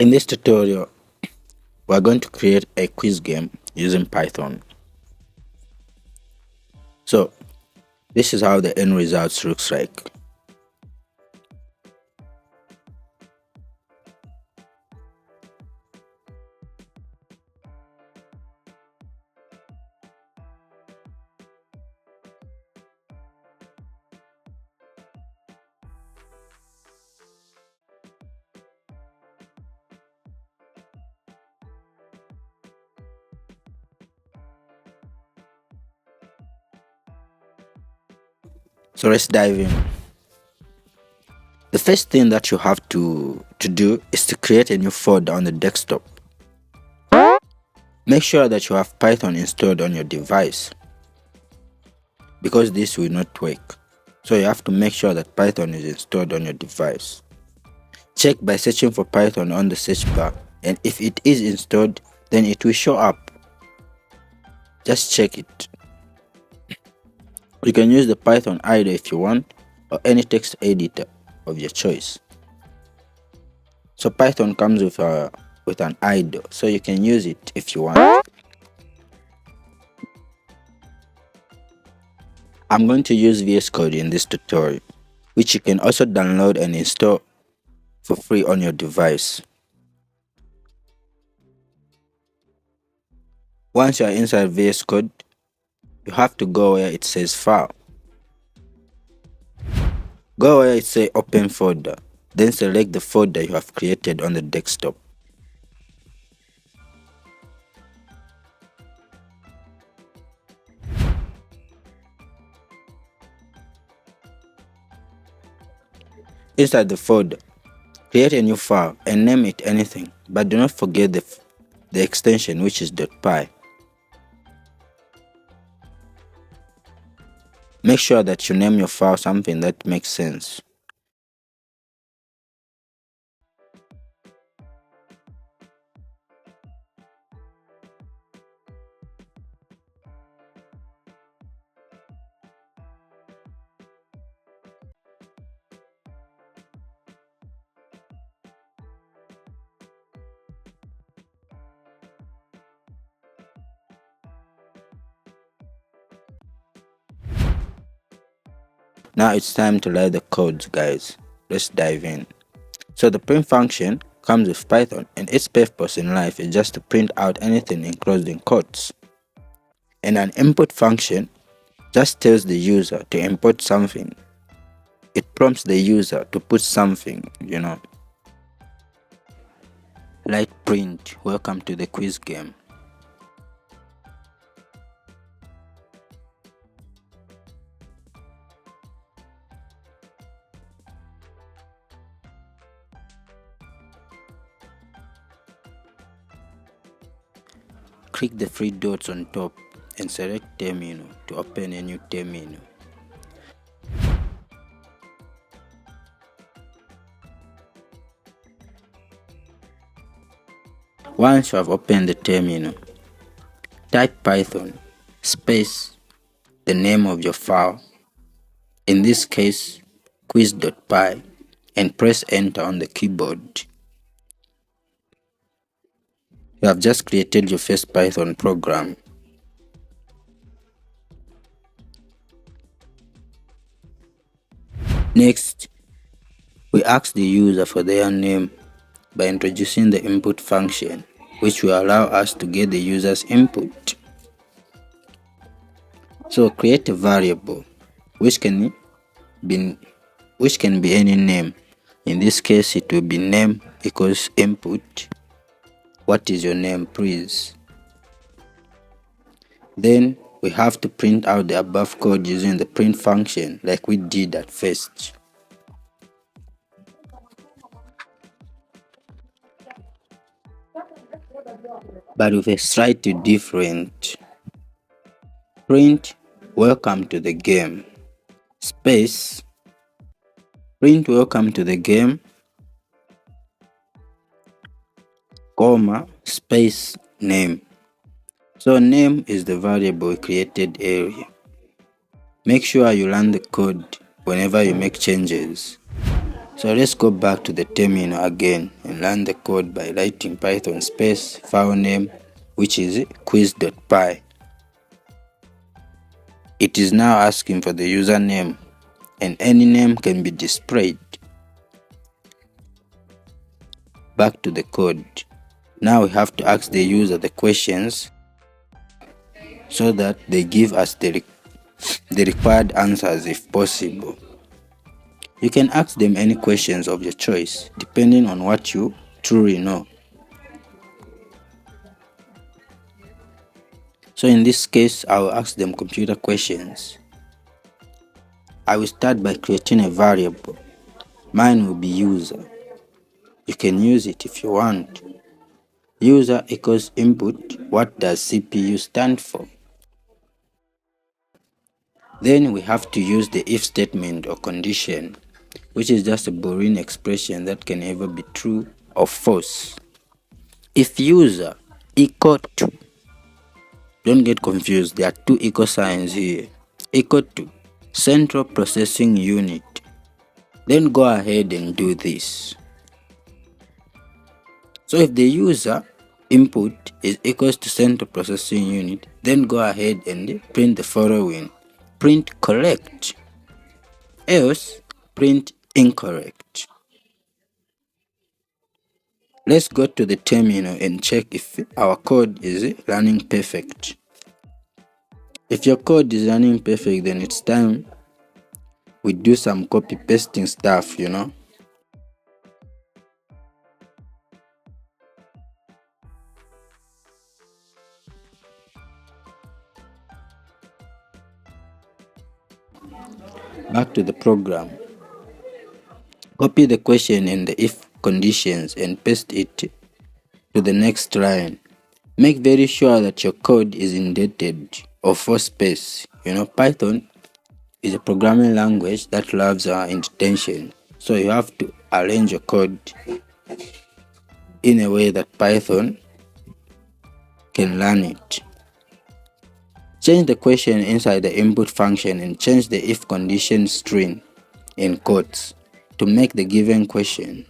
In this tutorial, we're going to create a quiz game using Python. So this is how the end results looks like. So let's dive in. The first thing that you have to do is to create a new folder on the desktop. Make sure that you have Python installed on your device, because this will not work. So you have to make sure that Python is installed on your device. Check by searching for Python on the search bar, and if it is installed, then it will show up. Just check it. You can use the Python idle if you want, or any text editor of your choice. So Python comes with an idle, so you can use it if you want. I'm going to use VS Code in this tutorial, which you can also download and install for free on your device. Once you are inside VS Code, you have to go where it says File. Go where it says Open Folder, then select the folder you have created on the desktop. Inside the folder, create a new file and name it anything, but do not forget the extension, which is .py. Make sure that you name your file something that makes sense. Now it's time to write the codes, guys. Let's dive in. So the print function comes with Python, and its purpose in life is just to print out anything enclosed in quotes. And an input function just tells the user to import something. It prompts the user to put something, Light print, welcome to the quiz game. Click the three dots on top and select terminal to open a new terminal. Once you have opened the terminal, type Python space the name of your file, in this case quiz.py, and press enter on the keyboard. You have just created your first Python program. Next, we ask the user for their name by introducing the input function, which will allow us to get the user's input. So create a variable which can be any name. In this case, it will be name equals input. What is your name, please? Then we have to print out the above code using the print function like we did at first. But with a slightly different. Print welcome to the game space print welcome to the game, comma, space name. So name is the variable we created earlier. Make sure you run the code whenever you make changes. So let's go back to the terminal again and can learn the code by writing Python space file name, which is quiz.py. It is now asking for the username, and any name can be displayed. Back to the code. Now we have to ask the user the questions so that they give us the required answers if possible. You can ask them any questions of your choice depending on what you truly know. So in this case, I will ask them computer questions. I will start by creating a variable. Mine will be user. You can use it if you want. User equals input. What does CPU stand for? Then we have to use the if statement or condition, which is just a boring expression that can either be true or false. If user equal to, don't get confused, there are two equal signs here, equal to central processing unit, then go ahead and do this. So if the user input is equals to central processing unit, then go ahead and print the following: print correct, else print incorrect. Let's go to the terminal and check if our code is running perfect. If your code is running perfect, then it's time we do some copy pasting stuff, Back to the program. Copy the question in the if conditions and paste it to the next line. Make very sure that your code is indented or for space. Python is a programming language that loves indentation. So you have to arrange your code in a way that Python can learn it. Change the question inside the input function and change the if condition string in quotes to make the given question.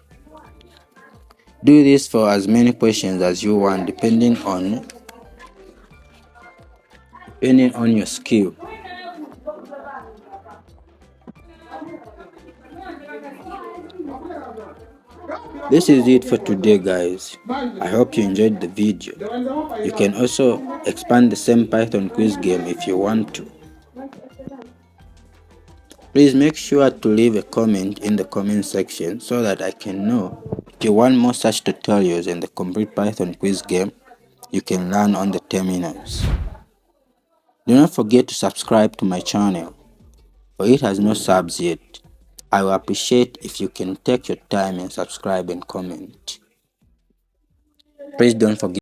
Do this for as many questions as you want depending on your skill. This is it for today, guys. I hope you enjoyed the video. You can also expand the same Python quiz game if you want to. Please make sure to leave a comment in the comment section so that I can know if you want more such tutorials and the complete Python quiz game you can learn on the terminals. Do not forget to subscribe to my channel, for it has no subs yet. I will appreciate if you can take your time and subscribe and comment. Please don't forget